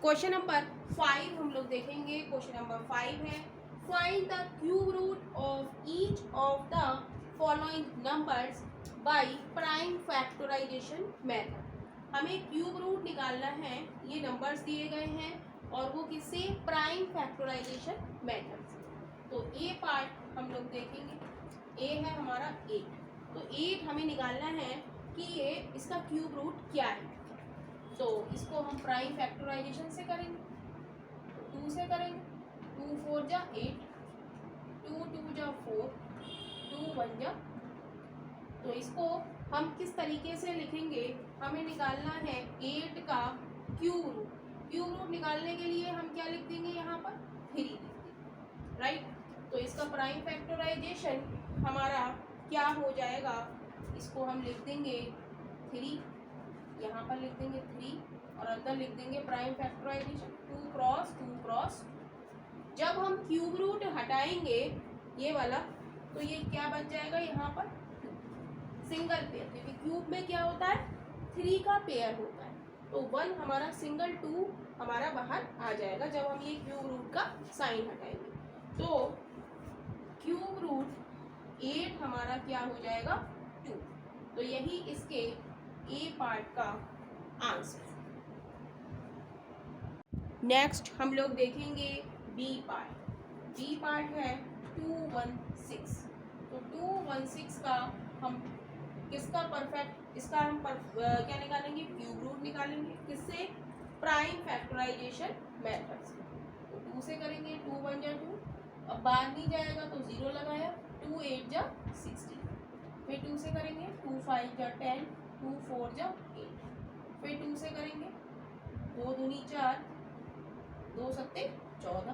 Question number 5 हम लोग देखेंगे। क्वेश्चन नंबर 5 है find the cube root of each of the following numbers by prime factorization method. हमें cube root निकालना है, ये नंबर्स दिए गए हैं और वो किससे, प्राइम फैक्टराइजेशन मेथड से। तो ए पार्ट हम लोग देखेंगे। ए है हमारा 8, तो 8 हमें निकालना है कि ये इसका क्यूब रूट क्या है। तो इसको हम प्राइम फैक्टराइजेशन से करेंगे, तो 2 से करेंगे। 2 4 जा 8, 2 2 जा 4, 2 1 जा। तो इसको हम किस तरीके से लिखेंगे, हमें निकालना है 8 का क्यूब रूट। क्यूब रूट निकालने के लिए हम क्या लिख देंगे, यहाँ पर 3 लिख देंगे, राइट। तो इसका प्राइम फैक्टराइजेशन हमारा क्या हो जाएगा, इसको हम लिख देंगे 3, यहाँ पर लिख देंगे 3 और अंदर लिख देंगे प्राइम फैक्टराइजेशन 2 क्रॉस 2 क्रॉस। जब हम क्यूब रूट हटाएंगे ये वाला, तो ये क्या बच जाएगा, यहाँ पर सिंगल पेयर, क्योंकि क्यूब में क्या होता है 3 का पेयर होता है। तो 1 हमारा सिंगल, 2 हमारा बाहर आ जाएगा जब हम ये क्यूब रूट का साइन हटाएंगे। तो क्यूब रूट 8 हमारा क्या हो जाएगा 2। तो यही इसके ए पार्ट का आंसर। नेक्स्ट हम लोग देखेंगे बी पार्ट। बी पार्ट है 216। तो 216 का हम किसका परफेक्ट, इसका हम क्या निकालेंगे, क्यूब रूट निकालेंगे किससे, प्राइम फैक्टराइजेशन मेथड से। तो 2 से करेंगे, 2 1 जा 2, अब बाहर नहीं जाएगा तो 0 लगाया, 2 8 जा 16। फिर 2 से करेंगे, 2 5 जा 10, 2 4 जा 8। फिर 2 से करेंगे, 2 दूनी 4, 2 सत्ते 14।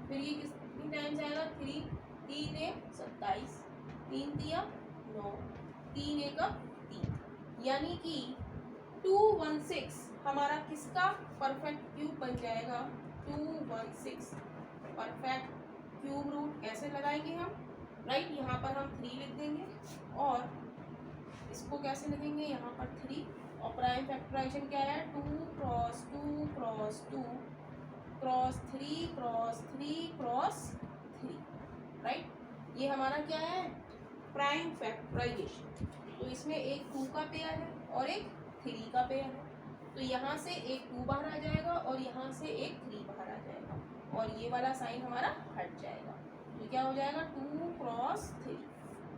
फिर ये कितनी टाइम्स आएगा, 3 3 एक 27, 3 तिया 9, 3 एक 3, यानी कि 216 हमारा किसका परफेक्ट क्यूब बन जाएगा, 216 परफेक्ट क्यूब रूट ऐसे लगाएंगे हम, राइट। यहाँ पर हम 3 लिख देंगे और इसको कैसे लिखेंगे, यहाँ पर 3 और प्राइम फैक्टराइजेशन क्या है, 2 cross 2 cross 2 cross 3 cross 3 cross 3, right. ये हमारा क्या है, प्राइम फैक्टराइजेशन। तो इसमें एक 2 का पेयर है और एक 3 का पेयर है। तो यहाँ से एक 2 बाहर आ जाएगा और यहाँ से एक 3 बाहर आ जाएगा और ये वाला साइन हमारा हट जाएगा। तो क्या हो जाएगा, 2 क्रॉस 3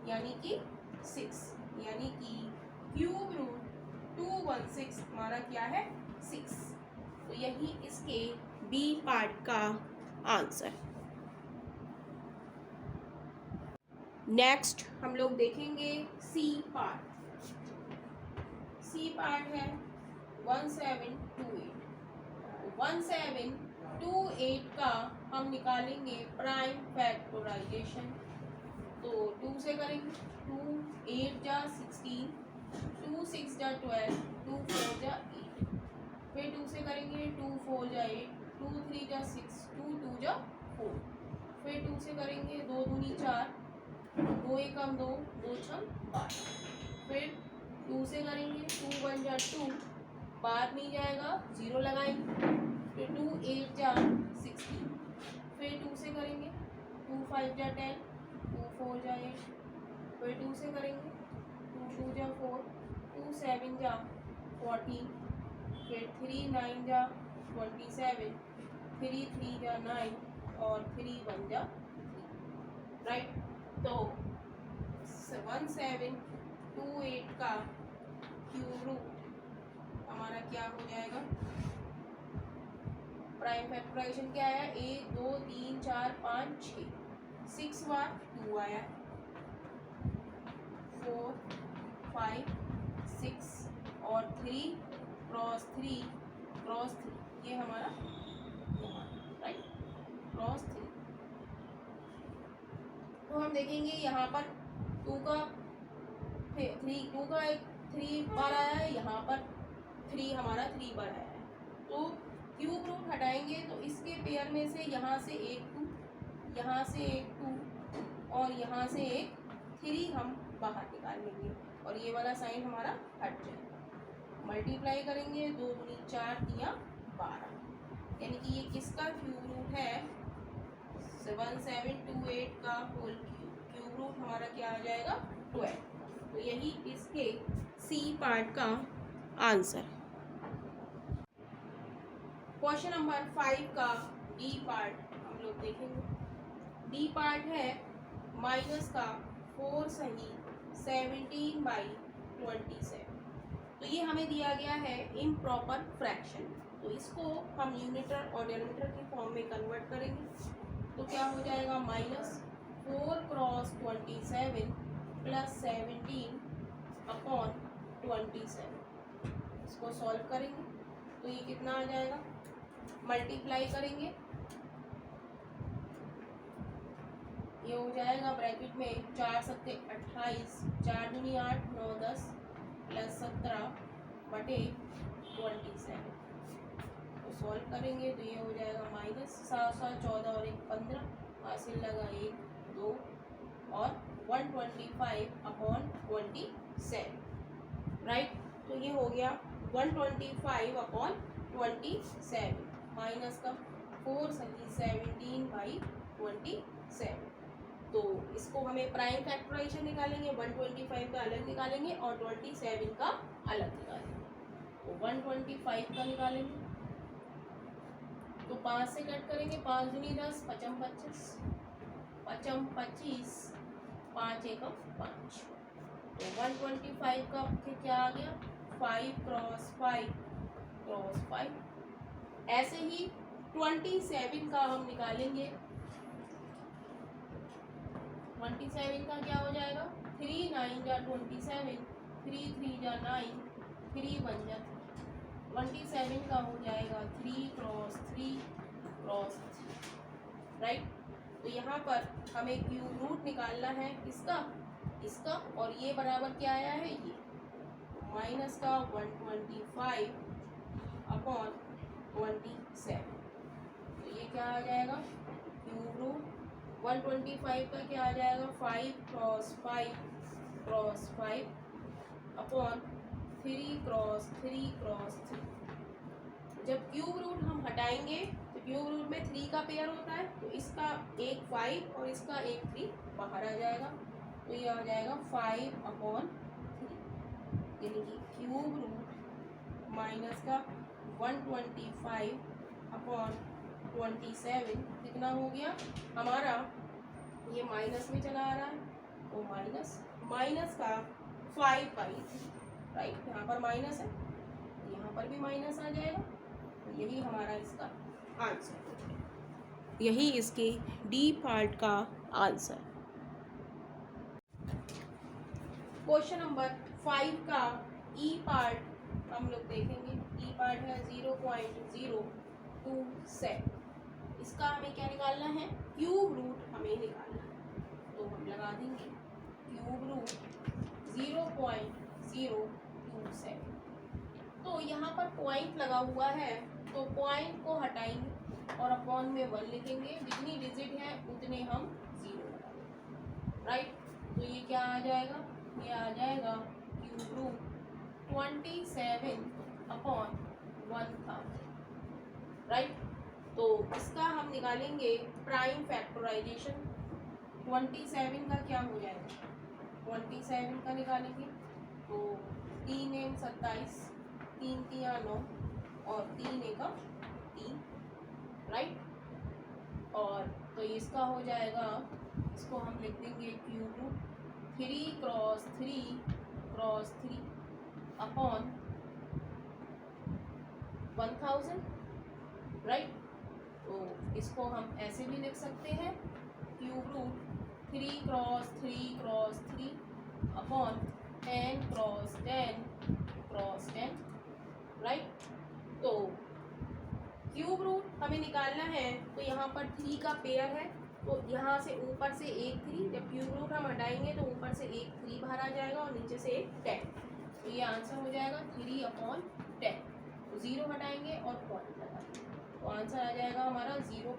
यानी कि 6, यानी कि क्यूब रूट 216 हमारा क्या है 6। तो यही इसके बी पार्ट का आंसर। नेक्स्ट हम लोग देखेंगे सी पार्ट। सी पार्ट है 1728। 1728 का हम निकालेंगे प्राइम फैक्टराइजेशन। तो 2 से करेंगे, 2 8 जा 16, 2 6 जा 12, 2 4 जा 8। फिर 2 से करेंगे, 2 4 जा 8, 2 3 जा 6, 2 2 जा 4। फिर 2 से करेंगे, 2 दूनी 4, 2 एक 2, 2 6 12। फिर 2 से करेंगे, 2 1 जा 2, बाहर नहीं जाएगा 0 लगाएंगे। फिर 2 8 जा 16। फिर 2 से करेंगे, 2 5 जा 10, 2 4 जा 8। फिर 2 से करेंगे, 2 2 जा 4, 2 7 जा 14। फिर 3 9 जा 27, 3 3 जा 9 और 3 1 जा 3, राइट। तो 1728 का क्यूब रूट हमारा क्या हो जाएगा, प्राइम फैक्टराइजेशन क्या आया, 1 2 3 4 5 6, 6 बार 2 आया, 4 5 6 और 3 क्रॉस 3 क्रॉस 3, ये हमारा यहाँ, राइट, क्रॉस 3। तो हम देखेंगे यहाँ पर 2 का 2 का एक 3 बार आया है, यहाँ पर 3 हमारा 3 बार आया है। तो क्यूब रूट हटाएंगे तो इसके पेयर में से यहाँ से एक 2, यहाँ से एक 2 और यहाँ से एक 3 हम बाहर निकाल लेंगे और ये वाला साइन हमारा हट जाएगा। मल्टीप्लाई करेंगे, 2 दूनी 4 तिया 12, का क्यूब रूट है 1728 का होल क्यूब रूट हमारा क्या आ जाएगा 12। तो यही इसके सी पार्ट का आंसर। क्वेश्चन नंबर 5 का डी पार्ट हम लोग देखेंगे। डी पार्ट है माइनस का 4 सही 17/27। तो ये हमें दिया गया है इम्प्रॉपर फ्रैक्शन। तो इसको हम यूनिटर और डेनोमिनेटर की फॉर्म में कन्वर्ट करेंगे। तो क्या हो जाएगा -4 क्रॉस 27 प्लस 17/27। इसको सॉल्व करेंगे तो ये कितना आ जाएगा, मल्टीप्लाई करेंगे, ये हो जाएगा ब्रैकेट में 4 सत्ते 28, 4 दूनी 8, 9 10 प्लस 17/27। तो सॉल्व करेंगे तो ये हो जाएगा -7 7 14 और 1 15, हासिल लगा 1 2 और 125/27। राइट। तो ये हो गया 125/27 माइनस का 4 सही 17/27। तो इसको हमें प्राइम फैक्टराइजेशन निकालेंगे, 125 का अलग निकालेंगे और 27 का अलग निकालेंगे। तो 125 का निकालेंगे तो 5 से कट करेंगे, 5 दूनी 10, 55 25, 55 25, 5 एकम 5। तो 125 का फिर क्या आ गया 5 क्रॉस 5 क्रॉस 5। ऐसे ही 27 का हम निकालेंगे। 27 का क्या हो जाएगा 3 9 जा 27, 3 3 जा 9, 3 1 जा 27 का हो जाएगा 3 क्रॉस 3 क्रॉस 3। राइट। तो यहाँ पर हमें क्यूब रूट निकालना है इसका, इसका, और ये बराबर क्या आया है ये माइनस का 125/27। तो ये क्या आ जाएगा क्यूब रूट 125 का क्या आ जाएगा 5 cross 5 cross 5 upon 3 cross 3 cross 3। जब क्यूब रूट हम हटाएंगे तो क्यूब रूट में 3 का पेयर होता है, तो इसका एक 5 और इसका एक 3 बाहर आ जाएगा। तो ये आ जाएगा 5/3, यानी कि क्यूब रूट माइनस का 125/27 कितना हो गया हमारा, ये माइनस में चला आ रहा है तो माइनस का 5/3। राइट। यहाँ पर माइनस है, यहाँ पर भी माइनस आ जाएगा। तो यही हमारा इसका आंसर, यही इसके डी पार्ट का आंसर। क्वेश्चन नंबर 5 का ई पार्ट हम लोग देखेंगे। ई पार्ट है 0.027। इसका हमें क्या निकालना है क्यूब रूट हमें निकालना है। तो हम लगा देंगे क्यूब रूट 0.027। तो यहाँ पर पॉइंट लगा हुआ है तो पॉइंट को हटाएंगे और अपॉन में 1 लिखेंगे, जितनी डिजिट है उतने हम 0 लगाएंगे। राइट। तो ये क्या आ जाएगा, ये आ जाएगा क्यूब रूट 27/1000। राइट। तो इसका हम निकालेंगे प्राइम फैक्टराइजेशन। 27 का क्या हो जाएगा 27 का निकालेंगे तो 3 एम 27, 3 3 9 और 3 एकम 3। राइट। और तो इसका हो जाएगा, इसको हम लिख देंगे cube root 3 cross 3 cross 3 upon 1000। Right. तो इसको हम ऐसे भी लिख सकते हैं cube root 3 cross 3 cross 3 upon 10 cross 10 cross 10। Right. तो क्यूब रूट हमें निकालना है तो यहाँ पर 3 का पेयर है, तो यहाँ से ऊपर से एक 3, जब क्यूब रूट हम हटाएंगे तो ऊपर से एक 3 बाहर आ जाएगा और नीचे से एक 10। तो ये आंसर हो जाएगा 3/10। तो 0 हटाएंगे और पॉइंट लगाएंगे तो आंसर आ जाएगा हमारा 0.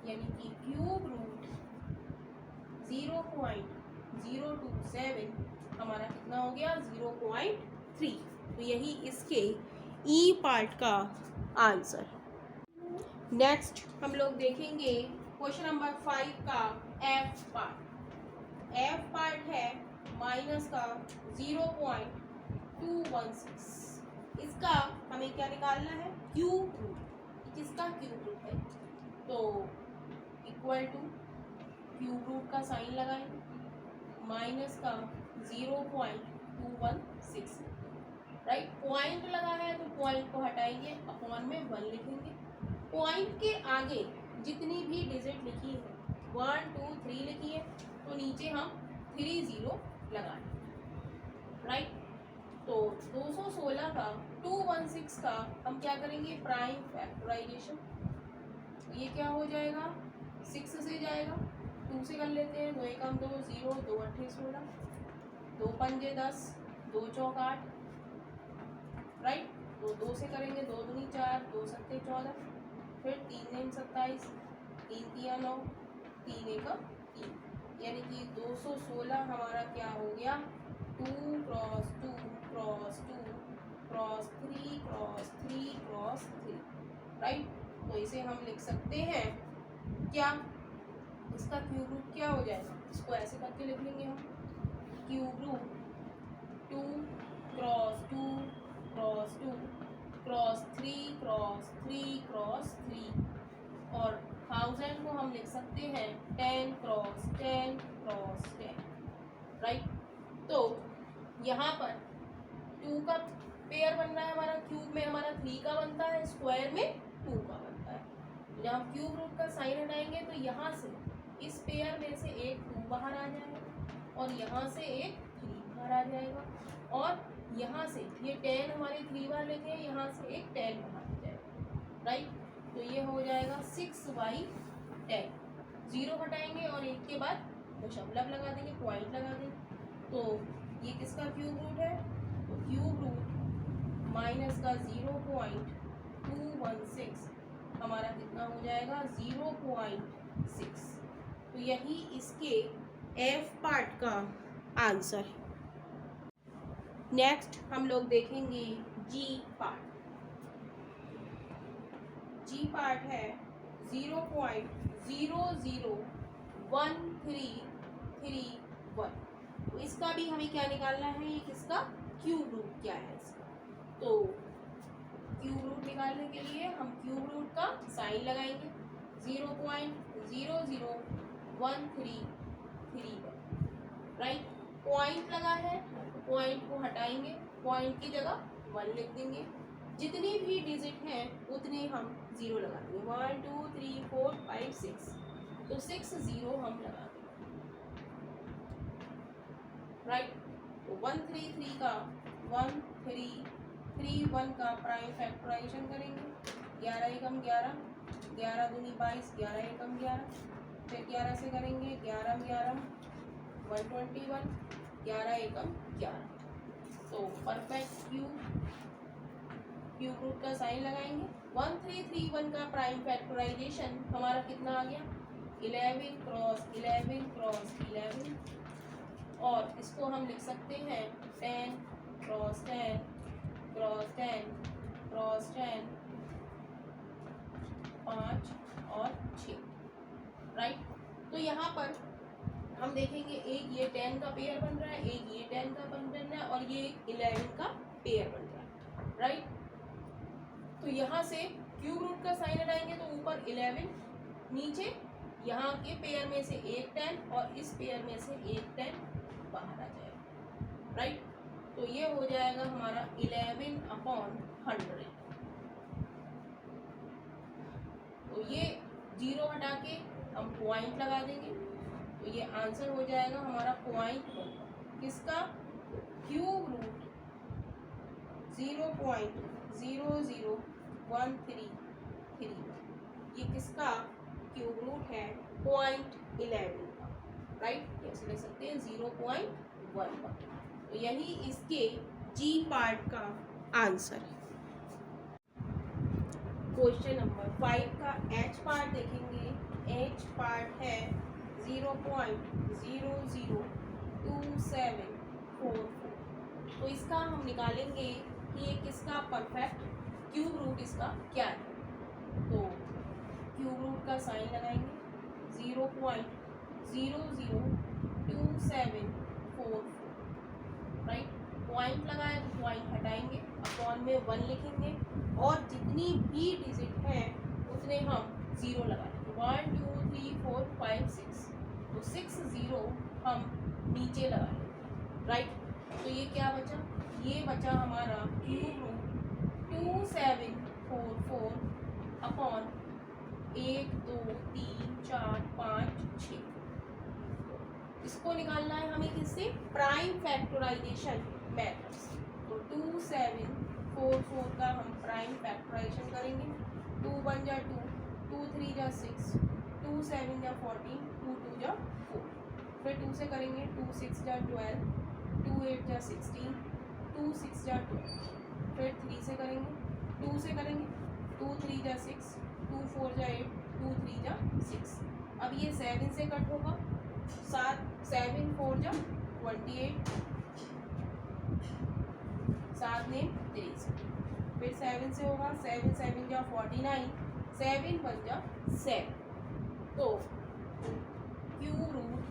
यानी कि क्यूब रूट 0.027 हमारा कितना हो गया 0.3। तो यही इसके ई पार्ट का आंसर। नेक्स्ट हम लोग देखेंगे क्वेश्चन नंबर 5 का एफ पार्ट। एफ पार्ट है माइनस का 0.216। इसका हमें क्या निकालना है, क्यूब रूट। किसका क्यूब रूट है, तो इक्वल टू क्यूब रूट का साइन लगाएंगे, माइनस का 0.216, राइट। पॉइंट लगा है तो पॉइंट को हटाएंगे, अपॉन में 1 लिखेंगे। पॉइंट के आगे जितनी भी डिजिट लिखी है 1 2 3 लिखी है, तो नीचे हम 3 0 लगाएं, राइट। तो 216 का 216 का हम क्या करेंगे, प्राइम फैक्टराइजेशन। ये क्या हो जाएगा, 6 से जाएगा, 2 से कर लेते हैं, 2 एकम 2 0, 2 अट्ठे 16, 2 पंजे 10, 2 चौक 8, राइट। तो 2 से करेंगे, 2 दूनी 4, 2 सत्ते 14, फिर 3 नेम 27, 3 तिया 9, 3 एकम 3, यानी कि 216 हमारा क्या हो गया, 2 cross 2 cross 2 cross 3 cross 3 cross 3, right. तो इसे हम लिख सकते हैं क्या, इसका क्यूब रूट क्या हो जाएगा, इसको ऐसे करके लिख लेंगे हम, cube root 2 cross 2 cross 2 cross 3 cross 3 cross 3, और 1000 को हम लिख सकते हैं 10 क्रॉस 10 क्रॉस 10, राइट। तो यहाँ पर 2 का पेयर बन रहा है हमारा, क्यूब में हमारा 3 का बनता है, स्क्वायर में 2 का बनता है। जब हम क्यूब रूट का साइन हटाएंगे तो यहाँ से इस पेयर में से एक 2 बाहर आ जाएगा, और यहाँ से एक 3 बाहर आ जाएगा, और यहाँ से ये 10 हमारे 3 बार लेते हैं, यहाँ से एक 10 बाहर आ जाएगा, राइट। तो ये हो जाएगा 6/10। 0 हटाएंगे और एक के बाद दशमलव लगा देंगे, पॉइंट लगा देंगे। तो ये किसका क्यूब रूट है, तो क्यूब रूट माइनस का 0.216 हमारा कितना हो जाएगा, 0.6। तो यही इसके एफ पार्ट का आंसर है। नेक्स्ट हम लोग देखेंगे जी पार्ट। जी पार्ट है 0.001331। तो इसका भी हमें क्या निकालना है, ये किसका क्यूब रूट क्या है इसका। तो क्यूब रूट निकालने के लिए हम क्यूब रूट का साइन लगाएंगे, 0.001331, राइट। पॉइंट लगा है, पॉइंट को हटाएंगे, पॉइंट की जगह 1 लिख देंगे। जितनी भी डिजिट हैं उतने हम 0 लगा देंगे, 1 2 3 4 5 6, तो 6 0 हम लगा देंगे, राइट। तो 133 का 1331 का प्राइम फैक्टराइजेशन करेंगे, 11 एकम 11, 11 दूनी 22, 11 एकम 11, फिर 11 से करेंगे, 11 11 121, 11 एकम 11। तो परफेक्ट क्यूब रूट का साइन लगाएंगे। 1331 का प्राइम फैक्टराइजेशन हमारा कितना आ गया, 11 क्रॉस 11 क्रॉस 11, और इसको हम लिख सकते हैं 10 क्रॉस 10 क्रॉस 10 क्रॉस 10, 5 और 6, राइट। तो यहाँ पर हम देखेंगे एक ये 10 का पेयर बन रहा है, एक ये 10 का बन रहा है, और ये 11 का पेयर बन रहा है, राइट। तो यहाँ से क्यूब रूट का साइन हटाएंगे तो ऊपर 11, नीचे यहाँ के पेयर में से एक 10 और इस पेयर में से एक 10 बाहर आ जाएगा, राइट। तो ये हो जाएगा हमारा 11/100। तो ये 0 हटा के हम पॉइंट लगा देंगे, तो ये आंसर हो जाएगा हमारा पॉइंट किसका, क्यूब रूट 0.00133, ये किसका क्यूब रूट है, 0.11 का, राइट। ऐसे लिख सकते हैं 0.11। तो यही इसके जी पार्ट का आंसर है। क्वेश्चन नंबर 5 का एच पार्ट देखेंगे। एच पार्ट है 0.002744। तो इसका हम निकालेंगे कि ये किसका परफेक्ट क्यूब रूट इसका क्या है। तो रूट का साइन लगाएंगे 0.002744, राइट। पॉइंट लगाए तो पॉइंट हटाएंगे, अपॉन में 1 लिखेंगे और जितनी भी डिजिट है उतने हम 0 लगाएंगे। 1 2 3 4 5 6, तो 6 0 हम नीचे लगाएंगे, राइट। तो ये क्या बचा, ये बचा हमारा क्यूब रूट 2744 अपॉन 1 2 3 4 5 6। इसको निकालना है हमें किससे, प्राइम फैक्टराइजेशन मेथड से। तो 2744 का हम प्राइम फैक्टराइजेशन करेंगे। 2 1 जा 2, 2 3 जा 6, 2 7 जा 14, 2 2 जा 4। फिर 2 से करेंगे, 2 6 जा 12, 2 8 जा 16, 2 6 जा 12। फिर 3 से करेंगे, 2 से करेंगे, 2 3 जा 6, 2 4 जा 8, 2 3 जा 6। अब ये 7 से कट होगा, 7 7 4 जा 28, 7 ने 3 से। फिर 7 से होगा, 7 7 जा 49, 7 1 जा 7। तो क्यूब रूट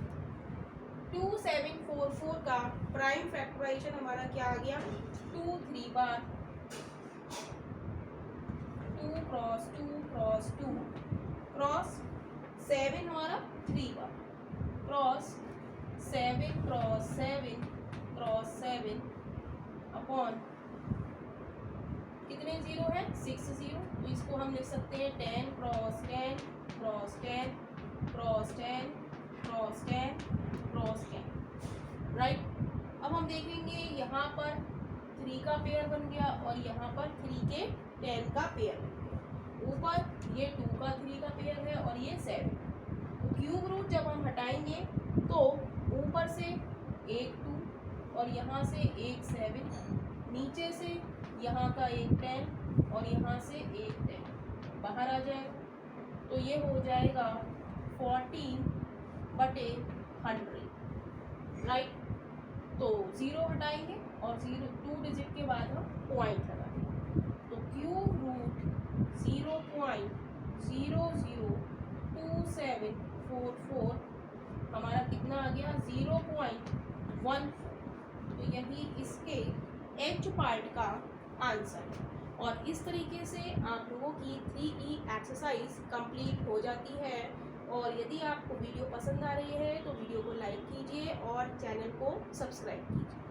2744 का प्राइम फैक्टराइजेशन हमारा क्या आ गया, 2 3 बार 2 क्रॉस 2 क्रॉस 2 क्रॉस 7 हमारा 3 बार क्रॉस 7 क्रॉस 7 क्रॉस 7 अपॉन कितने जीरो है, 6 0। तो इसको हम लिख सकते हैं 10 cross 10 cross 10 cross 10 cross 10 cross 10, right. अब हम देखेंगे यहाँ पर 3 का पेयर बन गया और यहाँ पर 3 के 10 का पेयर बन गया। ऊपर ये 2 का 3 का पेयर है और ये 7। तो क्यूब रूट जब हम हटाएंगे तो ऊपर से एक 2 और यहाँ से एक 7, नीचे से यहाँ का एक 10 और यहाँ से एक 10 बाहर आ जाएगा। तो ये हो जाएगा 14/100, राइट। तो 0 हटाएंगे और 2 डिजिट के बाद हम पॉइंट लगाएंगे। तो क्यूब रूट 0.002744 हमारा कितना आ गया, 0.14। तो यही इसके एच पार्ट का आंसर है। और इस तरीके से आप लोगों की 3E एक्सरसाइज कंप्लीट हो जाती है। और यदि आपको वीडियो पसंद आ रही है तो वीडियो को लाइक कीजिए और चैनल को सब्सक्राइब कीजिए।